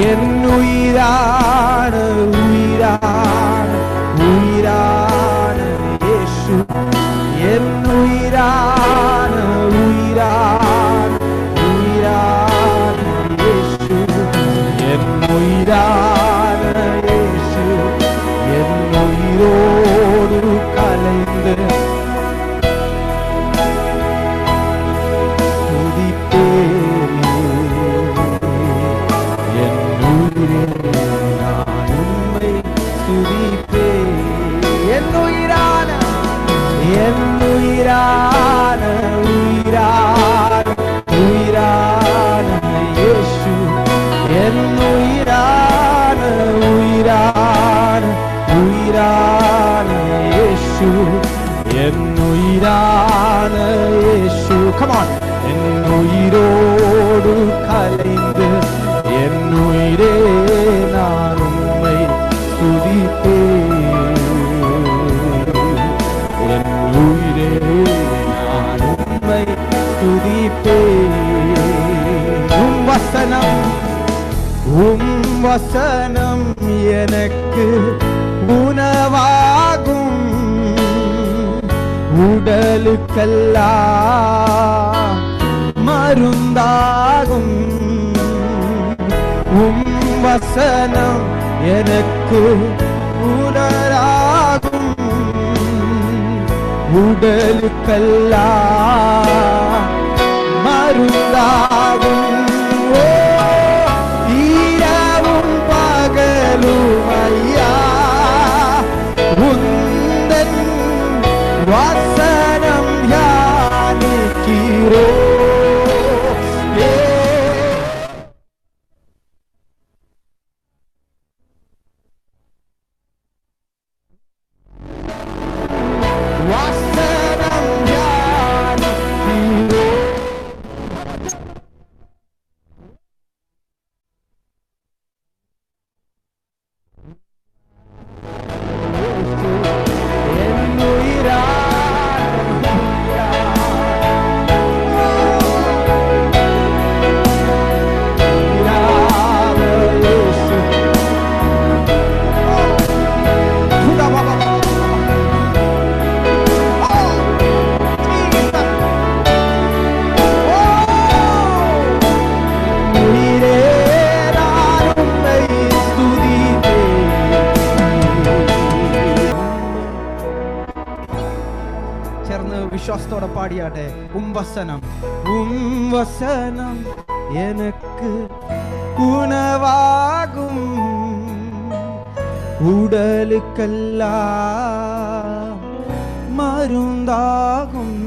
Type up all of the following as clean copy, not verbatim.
என் உயிரான உயிரான உயிரான இயேசு, என் உயிரான உயிரான உயிரான இயேசு, என் உயிரான இயேசு, என் உயிரோடு கலைந்து உயிரான உயிரான உயிரான இயேசு, என் உயிரான உயிரான உயிரான இயேசு, என் உயிரான இயேசு. Come on. என் உயிரோடு கலைந்து என் உயிரே நான் உம்மை துதிப்பேன், என் உயிரே நான் உம்மை துதிப்பேன். உம் வசனம் எனக்கு உணவாகும், உடலுக்கெல்லாம் மருந்தாகும். உம் வசனம் எனக்கு உணராகும், உடலுக்கெல்லாம் மருந்தாகும். இரவும் பகலும் ஐயா உந்தன் வசனம் தியானிக்கிறோ. விசுவாசத்தோட பாடியாட்டே. உம் வசனம் எனக்கு உணவாகும், உடலுக்கெல்லாம் மருந்தாகும்.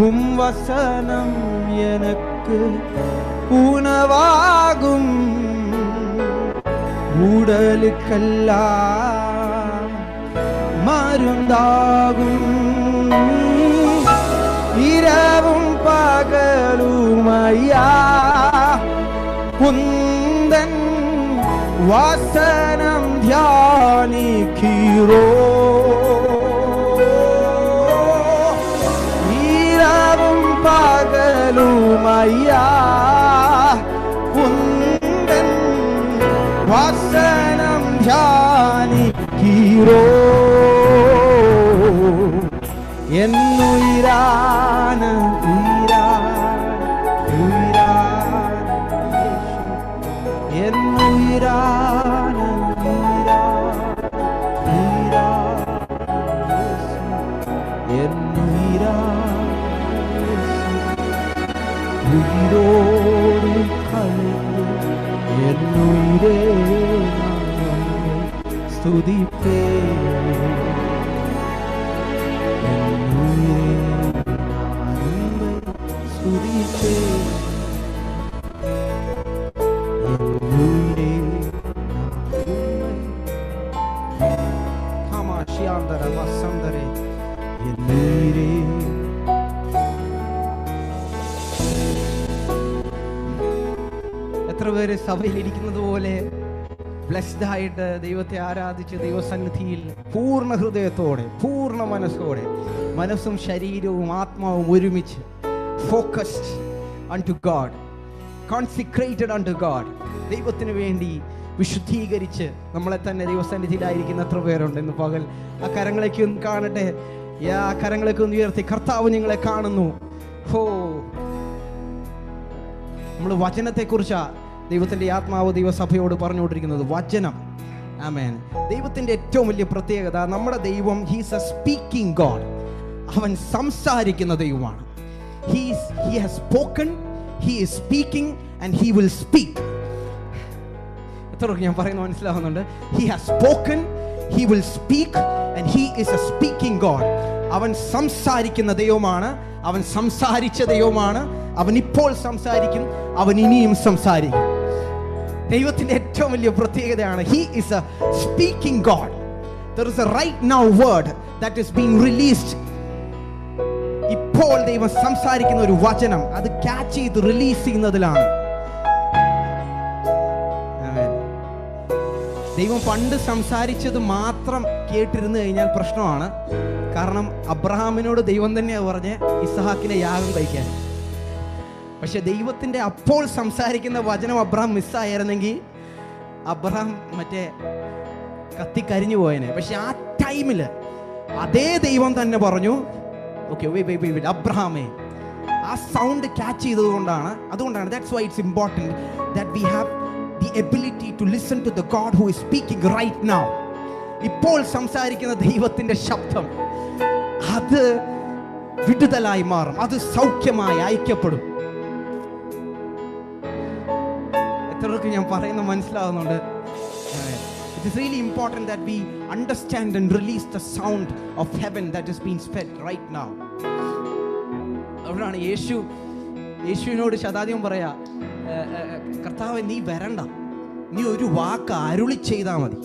உம் வசனம் எனக்கு உணவாகும், உடலுக்கெல்லாம் மருந்தாகும். இரவும் பகலும் ஐயா உந்தன் வசனம் தியானிக்கிறோ. இரவும் பகலும் ஐயா உந்தன் வசனம் தியானிக்கிறோ. என் உயிரான உயிரான உயிரான என் உயிரான உயிரான உயிரான என் உயிரான உயிரோடு கலந்து என் உயிரே ஸ்துதிப்பேன். എത്ര പേര് സഭയിൽ ഇരിക്കുന്നത് പോലെ ബ്ലെസ്ഡ് ആയിട്ട് ദൈവത്തെ ആരാധിച്ച് ദൈവസന്നിധിയിൽ പൂർണ്ണ ഹൃദയത്തോടെ പൂർണ്ണ മനസ്സോടെ മനസ്സും ശരീരവും ആത്മാവും ഒരുമിച്ച് focused unto God consecrated unto God. ദൈവത്തിന് വേണ്ടി വിശുദ്ധീകരിച്ച് നമ്മളെ തന്നെ ദൈവസന്നിധിയിലായിരിക്കുന്ന എത്ര പേരുണ്ട് ഇന്ന് പകൽ? ആ കരങ്ങളേക്ക് ഒന്ന് കാണട്ടെ. ആ കരങ്ങളേക്ക് ഒന്ന് ഉയർത്തി. കർത്താവ് നിങ്ങളെ കാണുന്നു. നമ്മൾ വചനത്തെക്കുറിച്ചാ ദൈവത്തിന്റെ ആത്മാവ് ദൈവസഭയോട് പറഞ്ഞുകൊണ്ടിരിക്കുന്നത്. വചനം. ആമേൻ. ദൈവത്തിന്റെ ഏറ്റവും വലിയ പ്രത്യേകത, നമ്മുടെ ദൈവം ഹീസ് എ സ്പീക്കിംഗ് ഗോഡ്. അവൻ സംസാരിക്കുന്ന ദൈവമാണ്. He has spoken, he is speaking and he will speak. എത്രയൊക്കെ ഞാൻ പറയുന്നത് മനസ്സിലാവുന്നുണ്ട്? He has spoken, he will speak and he is a speaking God. അവൻ സംസാരിക്കുന്ന ദൈവമാണ്. അവൻ സംസാരിച്ച ദൈവമാണ്. അവൻ ഇപ്പോൾ സംസാരിക്കും. അവൻ ഇനിയും സംസാരിക്കും. ദൈവത്തിന്റെ ഏറ്റവും വലിയ പ്രത്യേകതയാണ് he is a speaking God. There is a right now word that is being released. ഇപ്പോൾ ദൈവം സംസാരിക്കുന്ന ഒരു വചനം, അത് ക്യാച്ച് ചെയ്ത് റിലീസ് ചെയ്യുന്നതിലാണ്. ദൈവം പണ്ട് സംസാരിച്ചത് മാത്രം കേട്ടിരുന്നു കഴിഞ്ഞാൽ പ്രശ്നമാണ്. കാരണം അബ്രഹാമിനോട് ദൈവം തന്നെയാണ് പറഞ്ഞ് ഇസ്ഹാക്കിനെ യാഗം കഴിക്കാൻ. പക്ഷെ ദൈവത്തിന്റെ അപ്പോൾ സംസാരിക്കുന്ന വചനം അബ്രഹാം മിസ്സായിരുന്നെങ്കിൽ അബ്രഹാം കത്തിക്കരിഞ്ഞു പോയനെ. പക്ഷെ ആ ടൈമില് അതേ ദൈവം തന്നെ പറഞ്ഞു, ഓക്കെ വെയിറ്റ് അബ്രഹാമേ. ആ സൗണ്ട് ക്യാച്ച് ചെയ്തതുകൊണ്ടാണ്. അതുകൊണ്ടാണ് that's why it's important that we have the ability to listen to the god who is speaking right now. ഇപ്പോൾ സംസാരിക്കുന്ന ദൈവത്തിന്റെ ശബ്ദം അത് വിടുതലായി മാറും. അത് സൗഖ്യമായി അയക്കപ്പെടും. എത്രയൊക്കെ ഞാൻ പറയുന്നത് മനസ്സിലാവുന്നുണ്ട്? It is really important that we understand and release the sound of heaven that is being spread right now. അതുകൊണ്ടാണ് യേശുവിനോട് ശതാധിപൻ പറയാ, കർത്താവേ നീ വരണ്ട, നീ ഒരു വാക്ക് അരുളി ചെയ്താൽ മതി.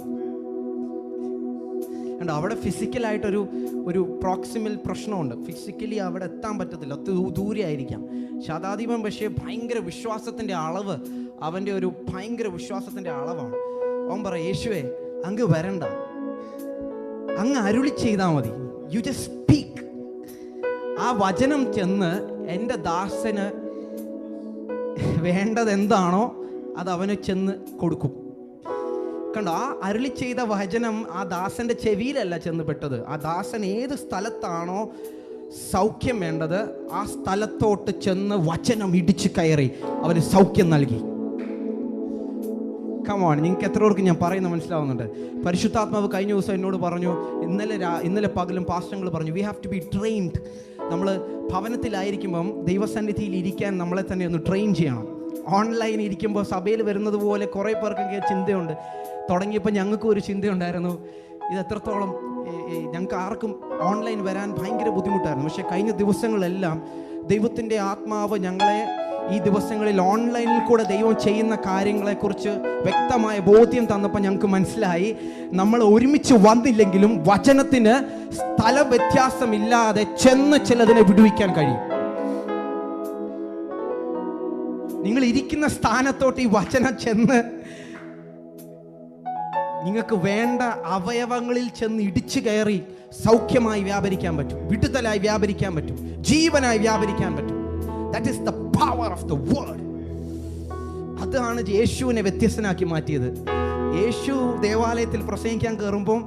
കണ്ടോ, അവിടെ ഫിസിക്കലായിട്ടൊരു പ്രോക്സിമൽ പ്രശ്നമുണ്ട്. ഫിസിക്കലി അവിടെ എത്താൻ പറ്റത്തില്ല, ദൂരെ ആയിരിക്കാം. ശതാധിപൻ പക്ഷേ ഭയങ്കര വിശ്വാസത്തിൻ്റെ അളവ്, അവൻ്റെ ഒരു ഭയങ്കര വിശ്വാസത്തിൻ്റെ അളവാണ്. അവൻ പറ, യേശുവേ അങ്ങ് വരണ്ട, അങ്ങ് അരുളി ചെയ്താൽ മതി. You just speak. ആ വചനം ചെന്ന് എൻ്റെ ദാസന് വേണ്ടത് എന്താണോ അത് അവന് ചെന്ന് കൊടുക്കും. കണ്ടോ, ആ അരുളി ചെയ്ത വചനം ആ ദാസന്റെ ചെവിയിലല്ല ചെന്ന് പെട്ടത്. ആ ദാസൻ ഏത് സ്ഥലത്താണോ സൗഖ്യം വേണ്ടത് ആ സ്ഥലത്തോട്ട് ചെന്ന് വചനം ഇടിച്ചു കയറി അവന് സൗഖ്യം നൽകി. കമോൺ, നിങ്ങൾക്ക് എത്ര പേർക്ക് ഞാൻ പറയുന്നത് മനസ്സിലാവുന്നുണ്ട്? പരിശുദ്ധാത്മാവ് കഴിഞ്ഞ ദിവസം എന്നോട് പറഞ്ഞു, ഇന്നലെ പകലും പാസ്റ്റങ്ങൾ പറഞ്ഞു, we have to be trained. നമ്മൾ ഭവനത്തിലായിരിക്കുമ്പം ദൈവസന്നിധിയിൽ ഇരിക്കാൻ നമ്മളെ തന്നെ ഒന്ന് ട്രെയിൻ ചെയ്യണം. ഓൺലൈൻ ഇരിക്കുമ്പോൾ സഭയിൽ വരുന്നത് പോലെ കുറേ പേർക്ക് ചിന്തയുണ്ട്. തുടങ്ങിയപ്പോൾ ഞങ്ങൾക്കും ഒരു ചിന്തയുണ്ടായിരുന്നു, ഇത് എത്രത്തോളം ഞങ്ങൾക്ക് ആർക്കും ഓൺലൈൻ വരാൻ ഭയങ്കര ബുദ്ധിമുട്ടായിരുന്നു. പക്ഷേ കഴിഞ്ഞ ദിവസങ്ങളെല്ലാം ദൈവത്തിൻ്റെ ആത്മാവ് ഞങ്ങളെ ഈ ദിവസങ്ങളിൽ ഓൺലൈനിൽ കൂടെ ദൈവം ചെയ്യുന്ന കാര്യങ്ങളെക്കുറിച്ച് വ്യക്തമായ ബോധ്യം തന്നപ്പോൾ ഞങ്ങൾക്ക് മനസ്സിലായി, നമ്മൾ ഒരുമിച്ച് വന്നില്ലെങ്കിലും വചനത്തിന് സ്ഥല വ്യത്യാസമില്ലാതെ ചെന്ന് ചിലതിനെ വിടുവിക്കാൻ കഴിയും. നിങ്ങൾ ഇരിക്കുന്ന സ്ഥാനത്തോട്ട് ഈ വചനം ചെന്ന് നിങ്ങൾക്ക് വേണ്ട അവയവങ്ങളിൽ ചെന്ന് ഇടിച്ചു കയറി സൗഖ്യമായി വ്യാപരിക്കാൻ പറ്റും, വിടുതലായി വ്യാപരിക്കാൻ പറ്റും, ജീവനായി വ്യാപരിക്കാൻ പറ്റും. That is the power of the word. അതാണ് യേശുവിനെ വ്യത്യസ്തനാക്കി മാറ്റിയത്. യേശു ദേവാലയത്തിൽ പ്രസംഗിക്കാൻ കയറുമ്പോൾ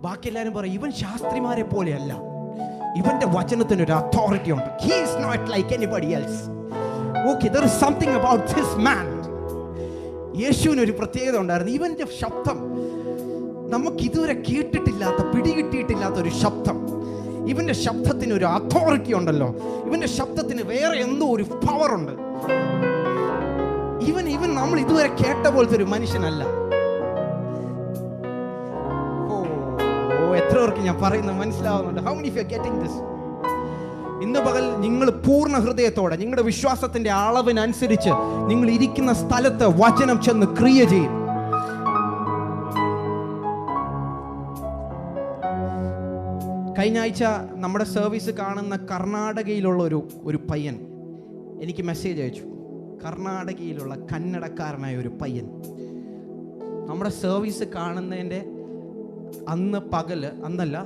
ബാക്കി എല്ലാവരും പറയും, ഇവൻ ശാസ്ത്രിമാരെ പോലെയല്ല, ഇവന്റെ വചനത്തിനൊരു അതോറിറ്റി ഉണ്ട്. He is not like anybody else. Okay, there is something about this man. യേശുവിനൊരു പ്രത്യേകത ഉണ്ടായിരുന്നു. ഇവന്റെ ശബ്ദം നമുക്കിതുവരെ കേട്ടിട്ടില്ലാത്ത, പിടികിട്ടിയിട്ടില്ലാത്ത ഒരു ശബ്ദം. ഇവന്റെ ശബ്ദത്തിന് ഒരു അതോറിറ്റി ഉണ്ടല്ലോ, ഇവന്റെ ശബ്ദത്തിന് വേറെ എന്തോ ഒരു പവർ ഉണ്ട്. ഇവൻ നമ്മൾ ഇതുവരെ കേട്ട പോലത്തെ ഒരു മനുഷ്യനല്ല. എത്ര പേർക്ക് ഞാൻ പറയുന്നത് മനസ്സിലാവുന്നുണ്ട്? How many of you are getting this? ഇന്ന് പകൽ നിങ്ങൾ പൂർണ്ണ ഹൃദയത്തോടെ നിങ്ങളുടെ വിശ്വാസത്തിന്റെ അളവിനനുസരിച്ച് നിങ്ങൾ ഇരിക്കുന്ന സ്ഥലത്ത് വചനം ചെന്ന് ക്രിയ ചെയ്യും. കഴിഞ്ഞ ആഴ്ച നമ്മുടെ സർവീസ് കാണുന്ന കർണാടകയിലുള്ള ഒരു പയ്യൻ എനിക്ക് മെസ്സേജ് അയച്ചു. കർണാടകയിലുള്ള കന്നഡക്കാരനായ ഒരു പയ്യൻ നമ്മുടെ സർവീസ് കാണുന്നതിൻ്റെ അന്ന് പകല്, അന്നല്ല,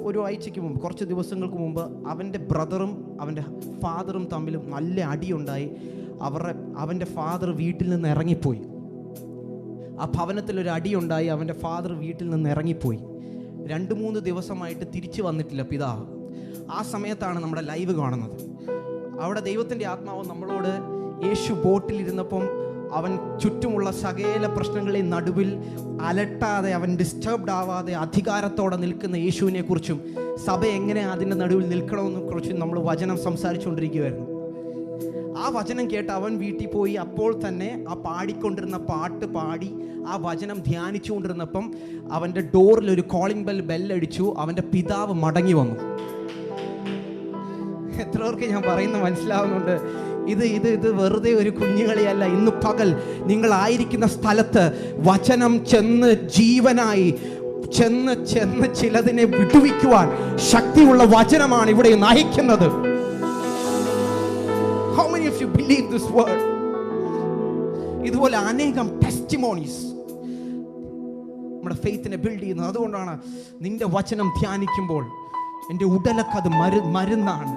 ഒരു ആഴ്ചയ്ക്ക് മുമ്പ്, കുറച്ച് ദിവസങ്ങൾക്ക് മുമ്പ് അവൻ്റെ ബ്രദറും അവൻ്റെ ഫാദറും തമ്മിൽ നല്ല അടിയുണ്ടായി. അവൻ്റെ ഫാദർ വീട്ടിൽ നിന്ന് ഇറങ്ങിപ്പോയി. ആ ഭവനത്തിലൊരു അടിയുണ്ടായി. അവൻ്റെ ഫാദർ വീട്ടിൽ നിന്ന് ഇറങ്ങിപ്പോയി. 2-3 ദിവസമായിട്ട് തിരിച്ചു വന്നിട്ടില്ല പിതാവ്. ആ സമയത്താണ് നമ്മുടെ ലൈവ് കാണുന്നത്. അവിടെ ദൈവത്തിൻ്റെ ആത്മാവ് നമ്മളോട്, യേശു ബോട്ടിലിരുന്നപ്പം അവൻ ചുറ്റുമുള്ള സകല പ്രശ്നങ്ങളെയും നടുവിൽ അലട്ടാതെ, അവൻ ഡിസ്റ്റർബ്ഡ് ആവാതെ അധികാരത്തോടെ നിൽക്കുന്ന യേശുവിനെ കുറിച്ചും സഭ എങ്ങനെ അതിൻ്റെ നടുവിൽ നിൽക്കണമെന്ന് കുറിച്ചും നമ്മൾ വചനം സംസാരിച്ചുകൊണ്ടിരിക്കുകയായിരുന്നു. ആ വചനം കേട്ട് അവൻ വീട്ടിൽ പോയി. അപ്പോൾ തന്നെ ആ പാടിക്കൊണ്ടിരുന്ന പാട്ട് പാടി ആ വചനം ധ്യാനിച്ചുകൊണ്ടിരുന്നപ്പം അവൻ്റെ ഡോറിൽ ഒരു കോളിംഗ് ബെല്ലടിച്ചു. അവൻ്റെ പിതാവ് മടങ്ങി വന്നു. എത്ര പേർക്ക് ഞാൻ പറയുന്നത് മനസ്സിലാവുന്നുണ്ട്? ഇത് വെറുതെ ഒരു കുഞ്ഞുകളിയല്ല. ഇന്ന് പകൽ നിങ്ങളായിരിക്കുന്ന സ്ഥലത്ത് വചനം ചെന്ന് ജീവനായി ചെന്ന് ചിലതിനെ വിടുവിക്കുവാൻ ശക്തിയുള്ള വചനമാണ് ഇവിടെ നയിക്കുന്നത്. How many of you believe this word? ഇതുപോലെ അനേകം ടെസ്റ്റിമോണീസ് നമ്മുടെ ഫെയ്ത്തിനെ ബിൽഡ് ചെയ്യുന്നത്. അതുകൊണ്ടാണ് നിന്റെ വചനം ധ്യാനിക്കുമ്പോൾ എൻ്റെ ഉടലൊക്കെ അത് മരുന്നാണ്,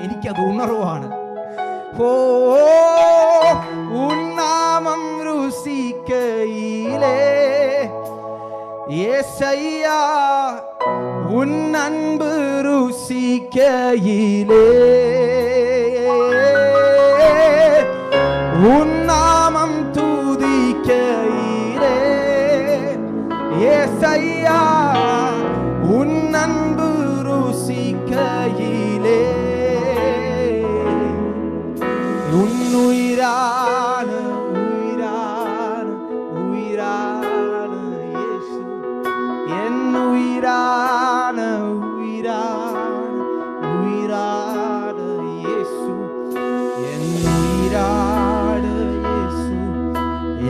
എനിക്കത് ഉണർവാണ്. ഓ ഉന്നാമം രുസിക്കയിലേ യേശയ്യാ, ഉൻ അൻപ് രുസിക്കയിലേ, ഉന്നാമം തുതിക്കയിലേ യേശയ്യാ, ഉൻ അൻപ് രുസിക്കയിലേ, ഉന്നുയിരാണ് ഉയിരാണ് ഉയിരാണ് യേശു, എന്നുയിരാണ് ഉയിരാണ് ഉയിരാണ് യേശു, എന്നുയിരാണ് യേശു,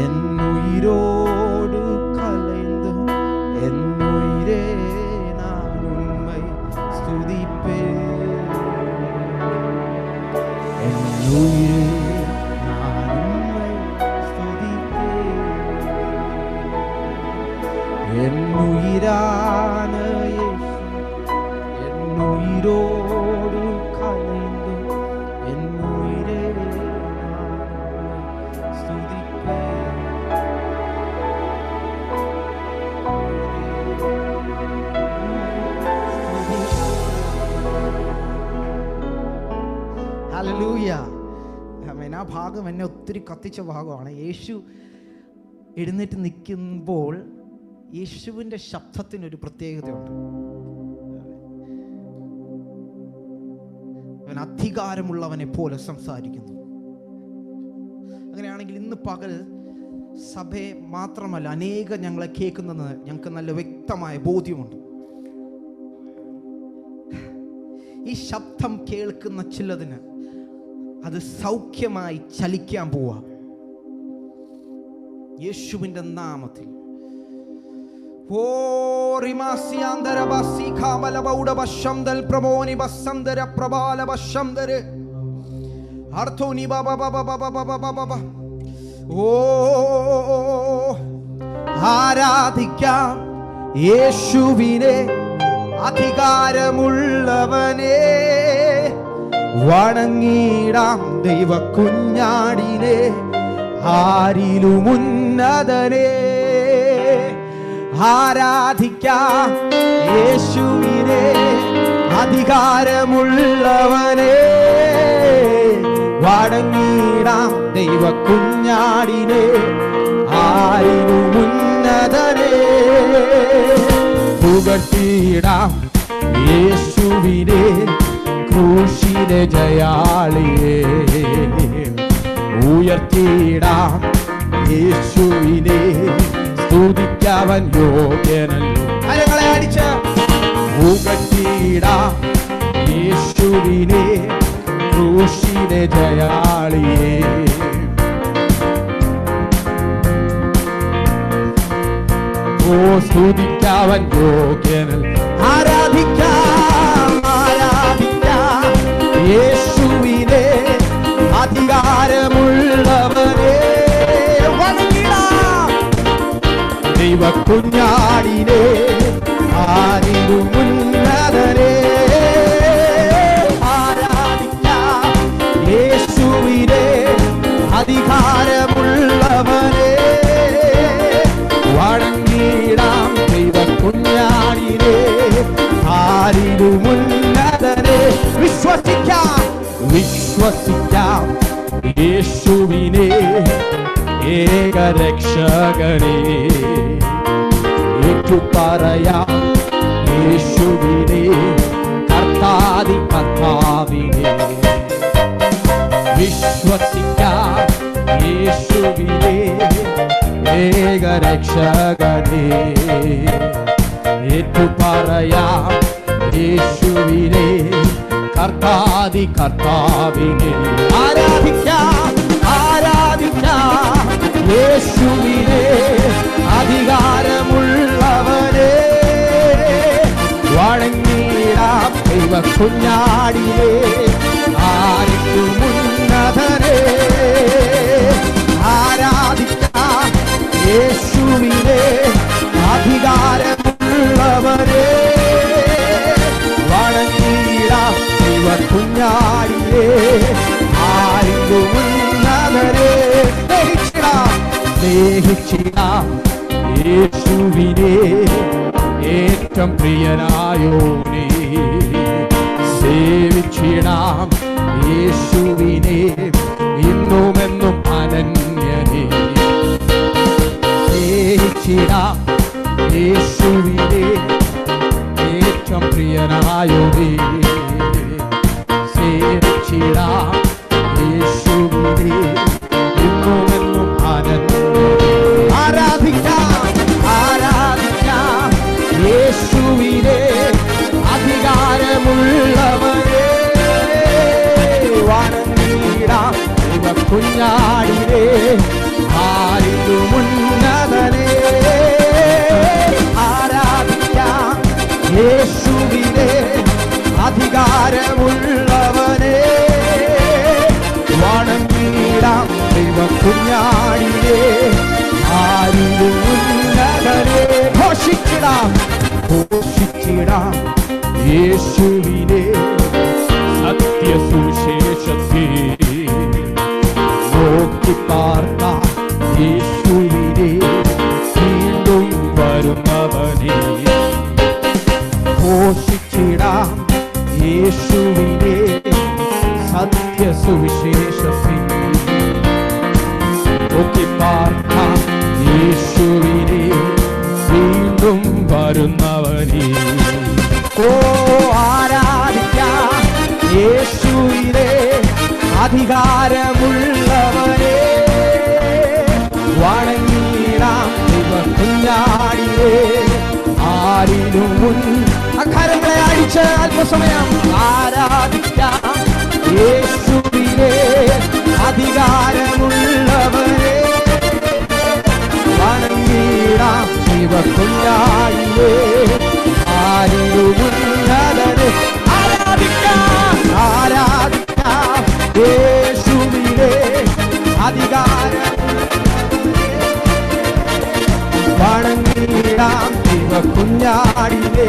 എന്നുയിരോട് കലൈந்து എന്നുയിരേ நான் உம்மை ஸ்துதிப்பேன், എന്നുയിരേ நான் உம்மை ஸ்துதிப்பேன், എന്നുയിരാണ് യേശു, എന്നുയിരോട് കലൈந்து എന്നുയിരേ நான் உம்மை സ്തുതിപ്പേൻ. ഹല്ലേലൂയ. ആമേൻ. ആ ഭാഗം എന്നെ ഒത്തിരി കത്തിച്ച ഭാഗമാണ്. യേശു എഴുന്നേറ്റ് നിൽക്കുമ്പോൾ യേശുവിൻ്റെ ശബ്ദത്തിനൊരു പ്രത്യേകതയുണ്ട്. അവൻ അധികാരമുള്ളവനെ പോലെ സംസാരിക്കുന്നു. അങ്ങനെയാണെങ്കിൽ ഇന്ന് പകൽ സഭയെ മാത്രമല്ല അനേകം ഞങ്ങളെ കേൾക്കുന്നത് ഞങ്ങൾക്ക് നല്ല വ്യക്തമായ ബോധ്യമുണ്ട്. ഈ ശബ്ദം കേൾക്കുന്ന ചിലതിന് അത് സൗഖ്യമായി ചലിക്കാൻ പോവാ യേശുവിൻ്റെ നാമത്തിൽ. ഓ റിമാസിയാന്തര ബസി ഖാമല ബൗഡ ബശംദൽ പ്രമോനി ബസംദര പ്രബാല ബശംദര അർത്ഥോനി ബബ ബബ ബബ ബബ ബബ. ഓ ആരാധിക്കാം യേശുവിനെ, അധികാരമുള്ളവനെ, വണങ്ങിടാം ദൈവ കുഞ്ഞാടിനെ, ആരിലും ഉന്നതനെ. ആരാധിക്കാം യേശുവിനെ, അധികാരമുള്ളവനെ, വണങ്ങിടാം ദൈവ കുഞ്ഞാടിനെ, ആരിലും ഉന്നതനെ. പുകഴ്ത്തിടാം യേശുവിനെ, ക്രൂശിലെ ജയാളിയെ, ഉയർത്തിടാം യേശുവിനെ, സ്തുതിക്കവൻ യോഗ്യനല്ലോ. കരങ്ങളെ അടിച്ച് പുകഴ്ത്തിടാം യേശുവിനെ, ക്രൂശിലെ ജയാളിയെ, ഓ സ്തുതിക്കവൻ യോഗ്യനല്ലോ. ആരാധിക്കാം ആരാധിക്കാം യേശുവിനെ, അധികാരമുള്ളവനെ, വണങ്ങിടാം ദൈവ കുഞ്ഞാടിനെ, ആരിലും ഉന്നതനെ. ആരാധിക്കാം യേശുവിനെ, യേശുവിനെ ഏകരക്ഷകനെ ഏറ്റുപറയാം യേശുവിനെ കർത്താതി കർത്താവിനെ വിശ്വസിക്കാം യേശുവിനെ ഏകരക്ഷകനെ ഏറ്റുപറയാം യേശുവിനെ കർത്താതി കർത്താവിനെ ആരാധിക്കാം ആരാധിക്കാം യേശുവിനെ അധികാരമുള്ളവനെ വണങ്ങിടാം ദൈവ കുഞ്ഞാടിനെ ആർക്കും ഉന്നതനെ ആരാധിക്കാം യേശുവിനെ അധികാരമുള്ളവനെ വണങ്ങിടാം ദൈവ കുഞ്ഞാടിനെ ആർക്കും ഉന്നതനെ സ്നേഹിച്ചിടാം യേശുവിനെ ഏറ്റവും പ്രിയനായോനെ സേവിച്ചിടാം യേശുവിനെ ഇന്നുമെന്നും അനന്യനെ സ്നേഹിച്ചിടാം യേശുവിനെ ഏറ്റവും പ്രിയനായോനെ സേവിച്ചിടാം യേശുവിനെ ഇന്നുമെന്നും അനന്യനെ ആരാധിക്കാം ആരാധിക്കാം യേശുവിനെ അധികാരമുള്ളവനെ വണങ്ങിടാം ദൈവ കുഞ്ഞാടിനെ ആരിലും ഉന്നതനെ ആരാധിക്കാം യേശുവിനെ അധികാരമുള്ളവനെ വണങ്ങിടാം ദൈവ കുഞ്ഞാടിനെ ആരിലും ഉന്നതനെ ഘോഷിച്ചിടാം ഘോഷിച്ചിടാം യേശുവിനെ സത്യസുവിശേഷത്തെ നോക്കി പാർക്കാം യേശുവിനെ വീണ്ടും വരുന്നവനെ ഘോഷിച്ചിടാം യേശുവിനെ സത്യസുവിശേഷത്തെ നോക്കി പാർക്കാം യേശുവിനെ വീണ്ടും വരുന്നവനെ ഓ ആരാധിക്കാം യേശുവിനെ അധികാരമുള്ളവനെ വണങ്ങിടാം ദൈവ കുഞ്ഞാടിനെ ആരിലും അക്കാരങ്ങളെ അടിച്ച് അല്പസമയം ആരാധിക്കാം യേശുവിനെ അധികാരമുള്ളവനെ വണങ്ങിടാം ദൈവ കുഞ്ഞാടിനെ ആരിലും ഉന്നതനെ ആരാധിക്കാം ആരാധിക്കാം യേശുവിനെ അധികാരം വണങ്ങിടാം ദൈവ കുഞ്ഞാടിനെ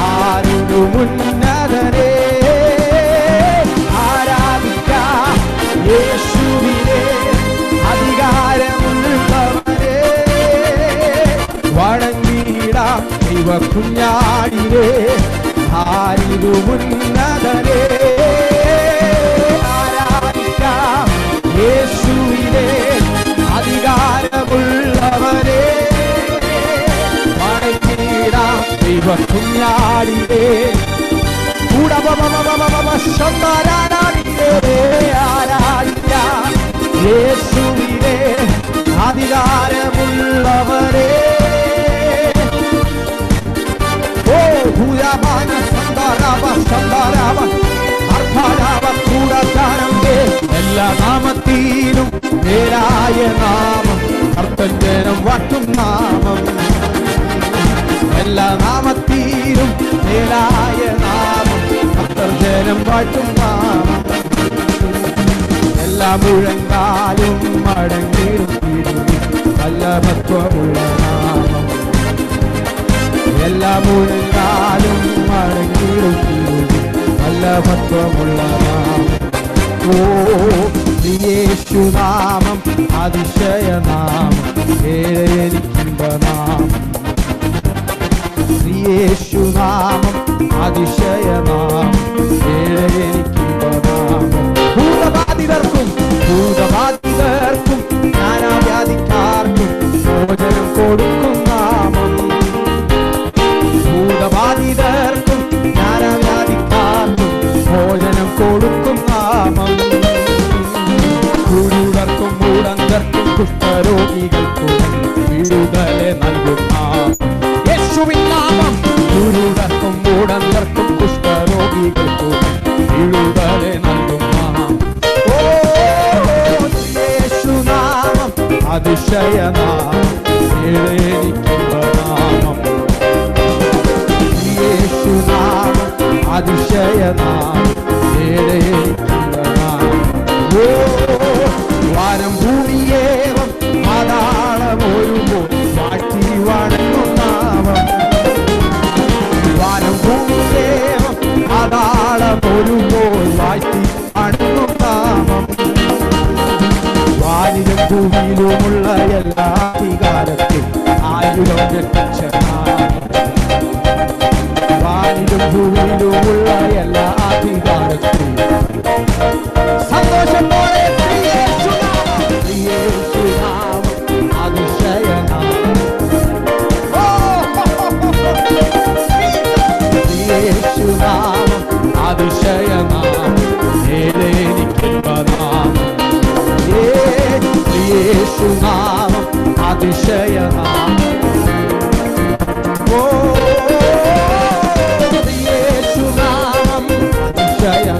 ആരിലും ഉന്നതനെ ആരാധിക്കാം യേശുവിനെ അധികാരമുള്ളവനെ വണങ്ങിടാം ദൈവ കുഞ്ഞാടിനെ ആരിലും ഉന്നതനെ ആരാധിക്കാം യേശുവിനെ അധികാരമുള്ളവനെ വണങ്ങിടാം ദൈവ കുഞ്ഞാടിനെ ആരാധിക്കാം യേശുവിനെ അധികാരമുള്ളവരെ ഓ ഭൂയാമാന സന്ദാരാവ സന്ദാരാവ അർദ്ധാരാവ കൂടത്താനമ്പേ എല്ലാ നാമത്തിലും നേരായ നാമം അർത്ഥജനം വാട്ടും നാമം എല്ലാ നാമത്തിലും നേരായ നാമം അർത്ഥജനം വാട്ടും നാമം എല്ലാ മുഴങ്കാലും മടങ്ങിടും വല്ലഭത്വമുള്ള നാമം എല്ലാ മുഴങ്കാലും മടങ്ങിടും വല്ലഭത്വമുള്ള നാമം ഓ യേശുനാമം അതിശയനാമം എനിക്കിമ്പനാമം യേശുനാമം അതിശയനാമം എനിക്കിമ്പനാമം ഭൂതബാധിതർക്കും കുഷ്ഠരോഗികൾക്കു വിടുതലെ നൽകും നാമം. യേശുവിൻ നാമം കുരുടർക്കും മൂടന്തർക്കും കുഷ്ഠരോഗികൾക്കു വിടുതലെ നൽകും നാമം. ഓ യേശുനാമം അതിശയനാമം, എനിക്കുള്ള നാമം. യേശുനാമം അതിശയനാമം, എനിക്കുള്ള നാമം. ഓ വാനം ഭൂമിയേവം പാതാളമൊരുമ്പോൾ വാഴ്ത്തി വണങ്ങും നാമം. വാനം ഭൂമിയേവം പാതാളമൊരുമ്പോൾ വാഴ്ത്തി വണങ്ങും നാമം. വാനിലും ഭൂമിയിലുമുള്ള എല്ലാ അധികാരത്തിൽ ആയിരം രക്ഷിച്ച നാമം. വാനിലും ഭൂമിയിലുമുള്ള എല്ലാ അധികാരത്തിൽ സന്തോഷത്തോടെ യേശുനാമം അതിശയനാമം. യേശുനാമം അതിശയനാമം, എനിക്കുള്ള നാമം. യേശുനാമം അതിശയനാമം. ഓ യേശുനാമം അതിശയം.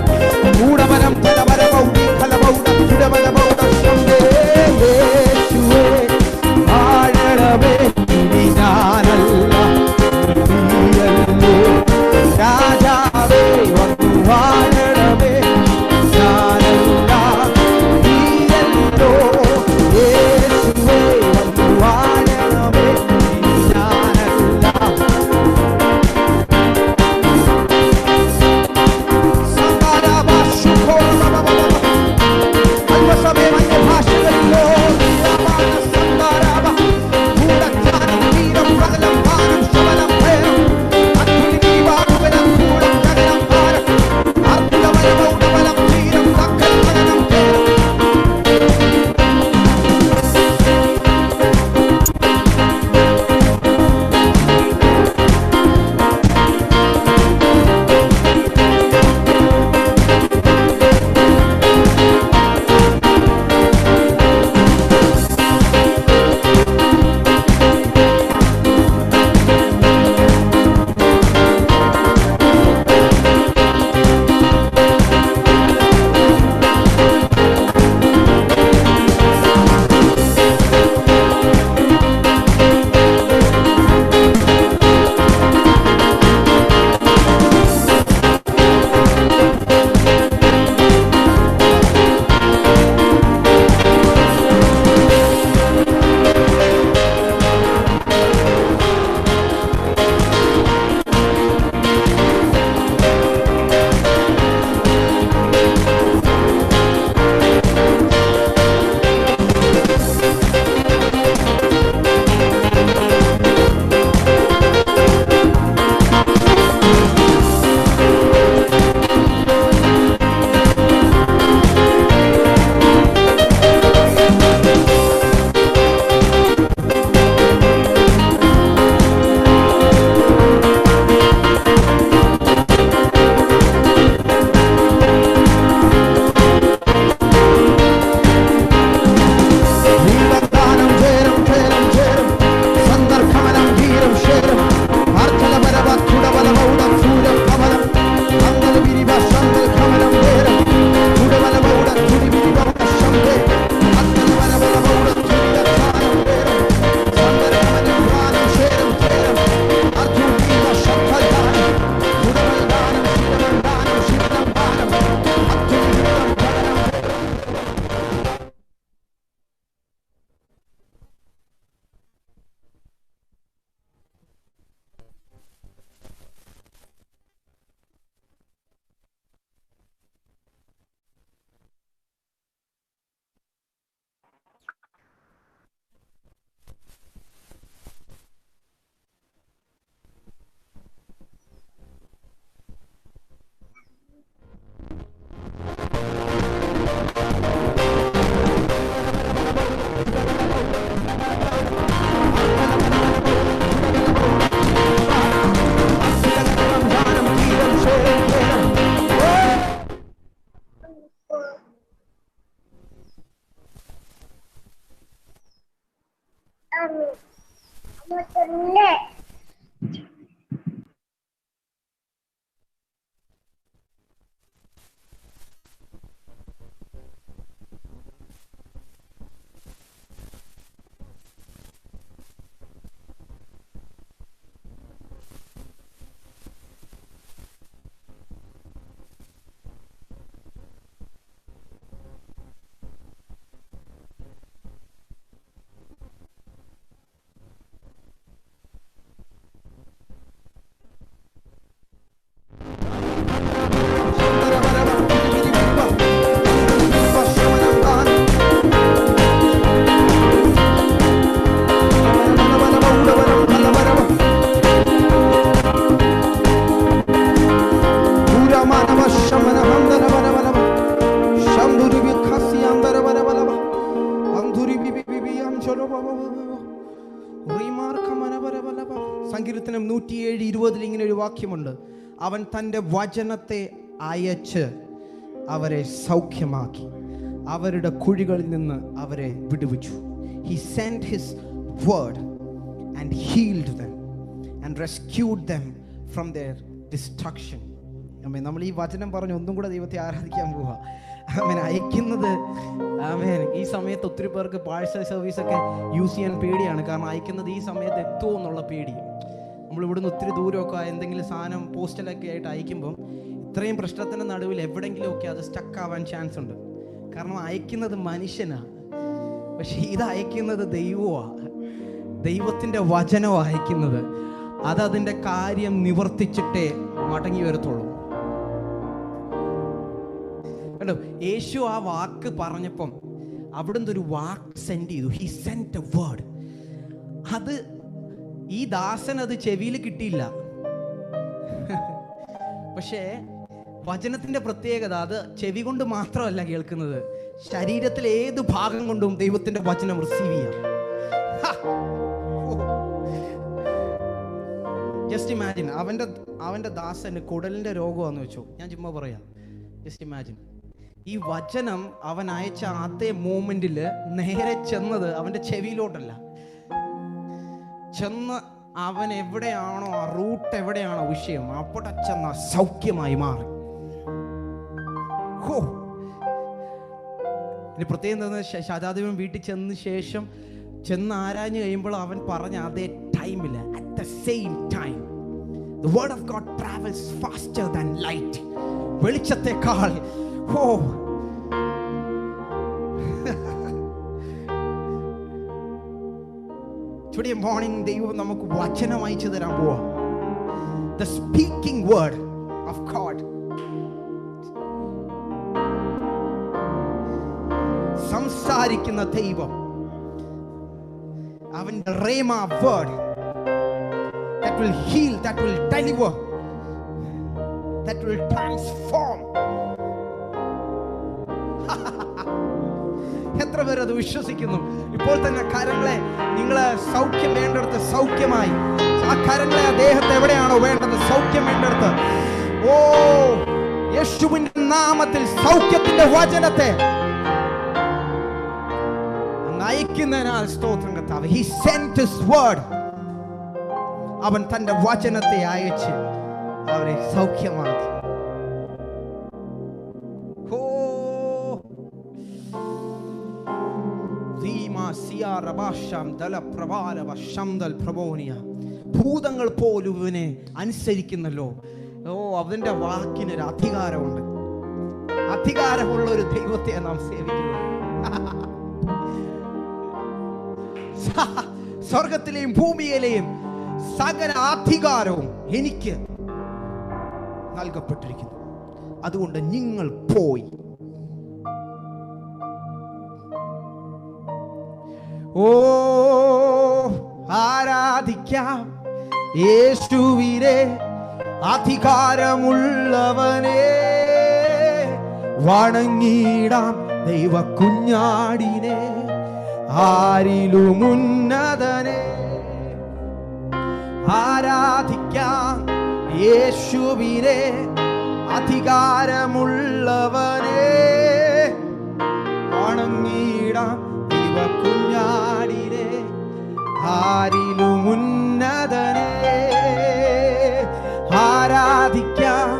കൂടവനം തലവരമൗടി കലമൗടം ചുടവനമൗടം ശംഭേ. യേശുവേ വാഴണമേ, ഇനി ഞാനല്ല നീയല്ലോ. രാജാവേ വന്നു വാഴണമേ, ഞാനല്ല നീയല്ലോ. യേശുവേ വന്നു വാഴണമേ, സങ്കീർത്തനം 107:20 ഇങ്ങനെ ഒരു വാക്യമുണ്ട്. അവൻ തൻ്റെ വചനത്തെ അയച്ച് അവരെ സൗഖ്യമാക്കി, അവരുടെ കുഴികളിൽ നിന്ന് അവരെ വിടുവിച്ചു. He sent his word and healed them and rescued them from their destruction. ആമേൻ. നമ്മൾ ഈ വചനം പറഞ്ഞ് ഒന്നും കൂടെ ദൈവത്തെ ആരാധിക്കാൻ പോവുക. ആമേൻ. അയക്കുന്നത് ആമേൻ. ഈ സമയത്ത് ഒത്തിരി പേർക്ക് പാഴ്സൽ സർവീസൊക്കെ യൂസ് ചെയ്യാൻ പേടിയാണ്. കാരണം അയക്കുന്നത് ഈ സമയത്ത് എത്തുമോ എന്നുള്ള പേടി. നമ്മൾ ഇവിടുന്ന് ഒത്തിരി ദൂരമൊക്കെ എന്തെങ്കിലും സാധനം പോസ്റ്റലൊക്കെ ആയിട്ട് അയക്കുമ്പം ഇത്രയും പ്രശ്നത്തിൻ്റെ നടുവിൽ എവിടെയെങ്കിലുമൊക്കെ അത് സ്റ്റക്ക് ആവാൻ ചാൻസ് ഉണ്ട്. കാരണം അയക്കുന്നത് മനുഷ്യനാണ്, പക്ഷെ ഇത് അയക്കുന്നത് ദൈവമാണ്. ദൈവത്തിൻ്റെ വചനമാണ് അയക്കുന്നത്. അതതിൻ്റെ കാര്യം നിവർത്തിച്ചിട്ടേ മടങ്ങി വരത്തുള്ളൂ. കണ്ടോ, യേശു ആ വാക്ക് പറഞ്ഞപ്പം അവിടുന്ന് ഒരു വാക്ക് സെൻഡ് ചെയ്തു. He sent a word. അത് ഈ ദാസൻ അത് ചെവിയിൽ കിട്ടിയില്ല. പക്ഷേ വചനത്തിൻ്റെ പ്രത്യേകത അത് ചെവി കൊണ്ട് മാത്രമല്ല കേൾക്കുന്നത്, ശരീരത്തിലെ ഏത് ഭാഗം കൊണ്ടും ദൈവത്തിൻ്റെ വചനം റിസീവ് ചെയ്യാം. ജസ്റ്റ് ഇമാജിൻ, അവൻ്റെ ദാസന് കുടലിൻ്റെ രോഗമാണെന്ന് വെച്ചു. ഞാൻ ചുമ്മാ പറയാം. ജസ്റ്റ് ഇമാജിൻ, ഈ വചനം അവൻ അയച്ച ആദ്യ മൂമെന്റിൽ നേരെ ചെന്നത് അവൻ്റെ ചെവിയിലോട്ടല്ല, ചെന്ന് അവൻ എവിടെയാണോ ആ റൂട്ട് എവിടെയാണോ വിഷയം അവിടെ ചെന്ന സൗഖ്യമായി മാറി. ഹോ, ഇനി പ്രത്യേകം ശതാധിപൻ വീട്ടിൽ ചെന്ന ശേഷം ചെന്ന് ആരാഞ്ഞു കഴിയുമ്പോൾ അവൻ പറഞ്ഞ അതേ ടൈമിൽ, at the same time, the word of God travels faster than light. വെളിച്ചത്തെക്കാൾ Today morning ദൈവം നമുക്ക് വചനം അയച്ചു തരാൻ പോവാ. The speaking word of God. സംസാരിക്കുന്ന ദൈവം, അവന്റെ Rema word that will heal, that will deliver, that will transform. എത്ര പേർ അത് വിശ്വസിക്കുന്നു? ഇപ്പോൾ തന്നെ കരങ്ങളെ, നിങ്ങളെ സൗഖ്യം വേണ്ടടുത്ത് സൗഖ്യമായി. ആ കരങ്ങളെ, ആ ദേഹത്ത് എവിടെയാണോ വേണ്ടത് സൗഖ്യം വേണ്ടടുത്ത്, ഓ യേശുവിന്റെ നാമത്തിൽ സൗഖ്യത്തിന്റെ വചനത്തെ അയക്കുന്നതിനാൽ സ്തോത്രം കർത്താവേ. He sent his word. അവൻ തന്റെ വചനത്തെ അയച്ച് അവരെ സൗഖ്യമാക്കി. ഭൂതങ്ങൾ പോലും ഇവനെ അനുസരിക്കുന്നല്ലോ. ഓ, അവന്റെ വാക്കിനൊരു അധികാരമുണ്ട്. അധികാരമുള്ള ഒരു ദൈവത്തെ നാം സേവിക്കുന്നു. സ്വർഗത്തിലെയും ഭൂമിയിലെയും സകല അധികാരവും എനിക്ക് നൽകപ്പെട്ടിരിക്കുന്നു. അതുകൊണ്ട് നിങ്ങൾ പോയി ആരാധിക്കാം യേശുവിനെ, അധികാരമുള്ളവനെ വണങ്ങിടാം ദൈവ കുഞ്ഞാടിനെ, ആരിലും ഉന്നതനെ. ആരാധിക്കാം യേശുവിനെ, അധികാരമുള്ളവനെ വണങ്ങിടാം ദൈവ കുഞ്ഞാടിനെ, ആരിലും ഉന്നതനെ ആരാധിക്കാം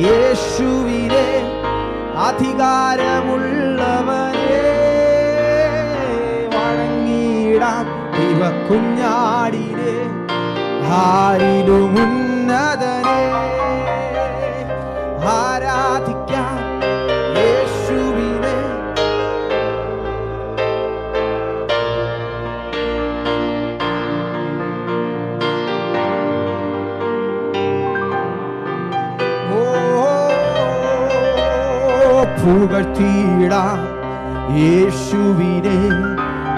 യേശുവിനെ അധികാരമുള്ളവനെ വണങ്ങിടാം ദൈവകുഞ്ഞാടിനെ ആരിലും ഉന്നതനെ ആരാധിക്കാം യേശുവിനെ. പുകഴ്ത്തിയിടാം യേശുവിനെ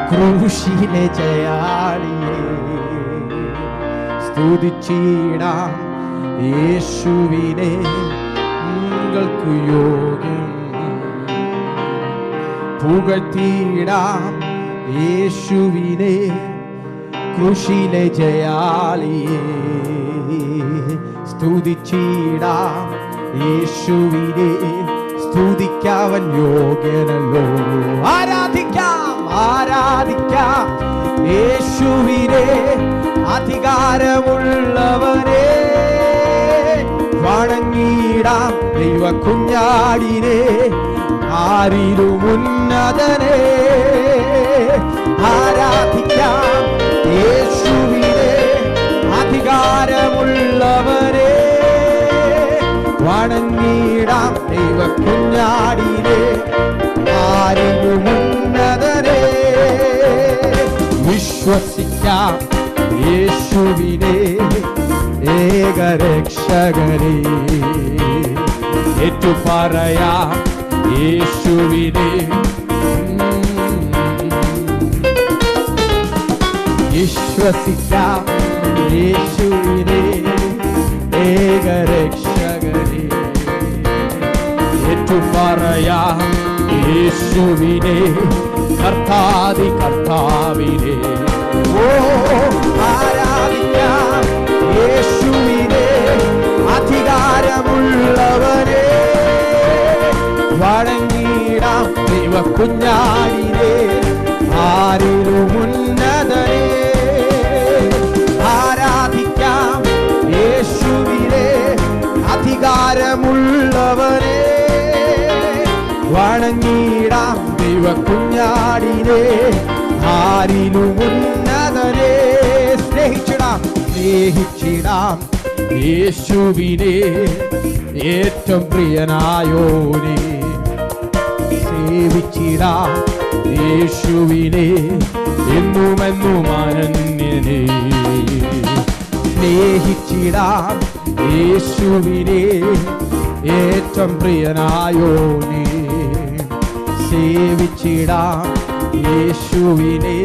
ക്രൂശിലെ ജയാളിയെ സ്തുതിച്ചിടാം യേശുവിനെ നിങ്ങൾക്ക് യോഗ്യം. പുകഴ്ത്തിയിടാം യേശുവിനെ ക്രൂശിലെ ജയാളിയെ സ്തുതിച്ചിടാം യേശുവിനെ സ്തുതിക്കാവൻ യോഗ്യനല്ലോ. ആരാധിക്കാം ആരാധിക്കാം യേശുവിനെ അധികാരമുള്ളവനെ വണങ്ങിടാം ദൈവകുഞ്ഞാടിനെ ആരിലും ഉന്നതനെ ആരാധിക്കാം യേശുവിനെ അധികാരമുള്ളവനെ വണങ്ങിടാം ദൈവകുഞ്ഞാടിനെ ആരിലും ഉന്നതനെ. വിശ്വസിക്കാം യേശുവിനെ ഏകരക്ഷകരെ ഏറ്റുപറയാം യേശുവിനെ. വിശ്വസിക്കാം യേശുവിനെ ഏകരക്ഷകരെ ഏറ്റുപറയാം യേശുവിനെ കർത്താതി കർത്താവിനെ. ഓ ആരാധിക്കാം യേശുവിനെ അധികാരമുള്ളവനെ വണങ്ങിടാം ദൈവകുഞ്ഞാടിനെ ആരിലും ഉന്നതനെ ആരാധിക്കാം യേശുവിനെ അധികാരമുള്ളവനെ വണങ്ങിടാം ദൈവകുഞ്ഞാടിനെ ആരിലും ഉന്നതനെ. സ്നേഹിച്ചിടാം യേശുവിനെ ഏറ്റവും പ്രിയനായോനെ സേവിച്ചിടാം യേശുവിനെ എന്നുമെന്നും അനന്യനെ. സ്നേഹിച്ചിടാം യേശുവിനെ ഏറ്റവും പ്രിയനായോനെ സേവിച്ചിടാം യേശുവിനെ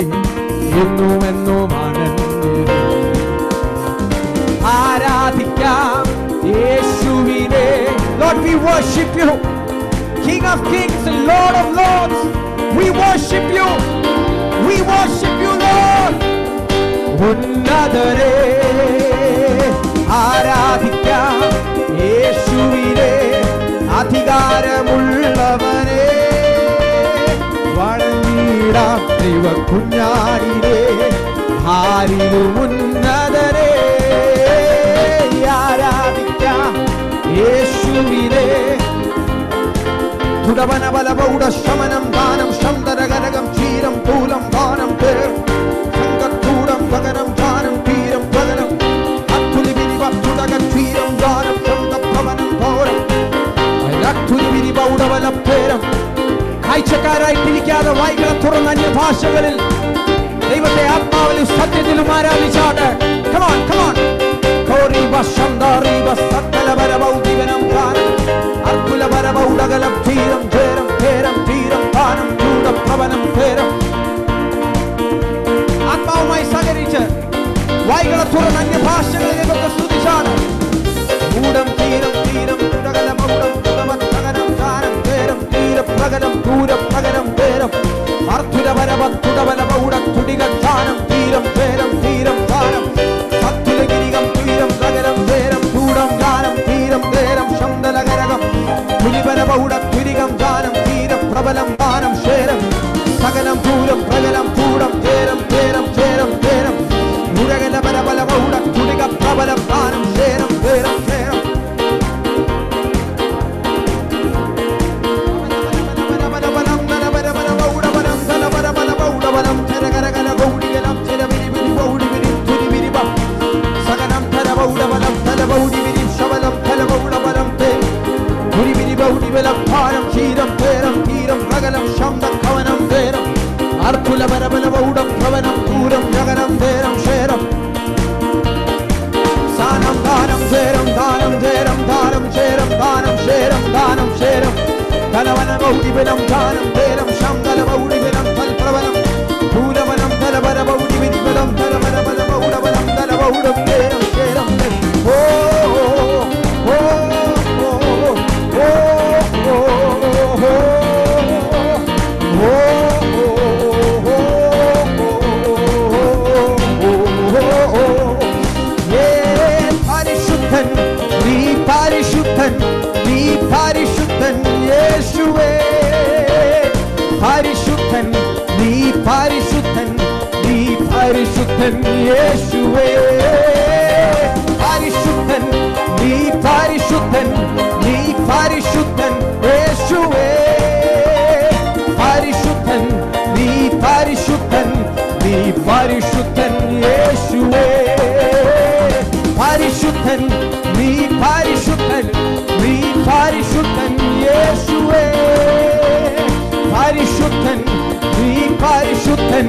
എന്നുമെന്നും അനന്യനെ. ആരാധിക്കാം യേശുവിനെ. Lord, we worship you, King of Kings and Lord of Lords. We worship you. We worship you, Lord. ഉന്നതരെ ആരാധിക്കാം യേശുവിനെ അധികാരമുള്ളവനെ വണങ്ങിടാം ദൈവകുഞ്ഞാടിനെ ആരിലും ഉന്നതരെ ആരാധിക്കാം യേശുവിനെ. തുടവനബലബൗഢ ശമനം ദാനം ശംദരകനകം ക്ഷീരം തൂലം ദാനം പേർ സംഗത്തൂടം ഭഗനം ദാനം തീരം ഭഗനം അത്തുലിവിരിവത്തുടക ക്ഷീരം ദാനം ശംദഭവനം ഘോരം അത്തുലിവിരിബൗഢവലപ്പേരം. കാഴ്ചക്കാരായിട്ടിരിക്കാതെ വായികളെ തുറന്ന അന്യഭാഷകളിൽ ദൈവത്തെ ആത്മാവിലും സത്യത്തിലും ആരാധിച്ചാട്ടെ. Come on, come on. കോരിവ ശംദാരിവ സകലവരബൗദിവനം ദാനം അർക്കുലവരബൗഢകലം തീരം ധേരം ധേരം തീരം ദാനം ചൂടം ഭവനം ധേരം. ആത്മാവുമായി സഹകരിച്ച് വായികളെ തുറന്ന അന്യഭാഷകളിൽ ദൈവത്തെ സ്തുതിച്ചാണ്. മൂടം തീരം തീരം തുടകലമൗഢം തുടവത്തകനം ദാനം ധേരം തീരം പ്രകലം ദൂരം പ്രകലം ധേരം അർത്തുലവരവത്തുടവലമൗഢ തുടിക ദാനം തീരം ധേരം തീരം ദാനം സത്തുലഗിരികം തീരം പ്രകലം ധേരം ചൂടം ദാനം തീരം ധേരം ശംദലകരകം തുലിവരമൗഢ തുരികം ദാനം തീരം പ്രബലം ദാനം ശേരം സകലം ദൂരം പ്രകലം ചൂടം ധേരം ധേരം ധേരം ധേരം അർക്കുലപരബലപൗഢം ഭവനം ദൂരം ജഗനം ധേരം ശേരം സാനം ദാനം ചേരം ദാനം ചേരം ദാനം ചേരം ദാനം ശേരം ദാനം ശേരം തലവനമൗടിബലം ദാനം ധേരം ശംതലമൗടിബലം തൽപ്രവനം ദൂരവനം തലപരമൗടിബലം തലപരബലമൗഢബലം തലപൗഢം ധേരം ശേരം ഓ ഓ ഓ ഓ പരിശുദ്ധൻ യേശുവേ പരിശുദ്ധൻ നീ പരിശുദ്ധൻ നീ പരിശുദ്ധൻ യേശുവേ പരിശുദ്ധൻ നീ പരിശുദ്ധൻ നീ പരിശുദ്ധൻ യേശുവേ പരിശുദ്ധൻ നീ പരിശുദ്ധൻ നീ പരിശുദ്ധൻ യേശുവേ പരിശുദ്ധൻ നീ പരിശുദ്ധൻ നീ പരിശുദ്ധൻ യേശുവേ പരിശുദ്ധൻ നീ പരിശുദ്ധൻ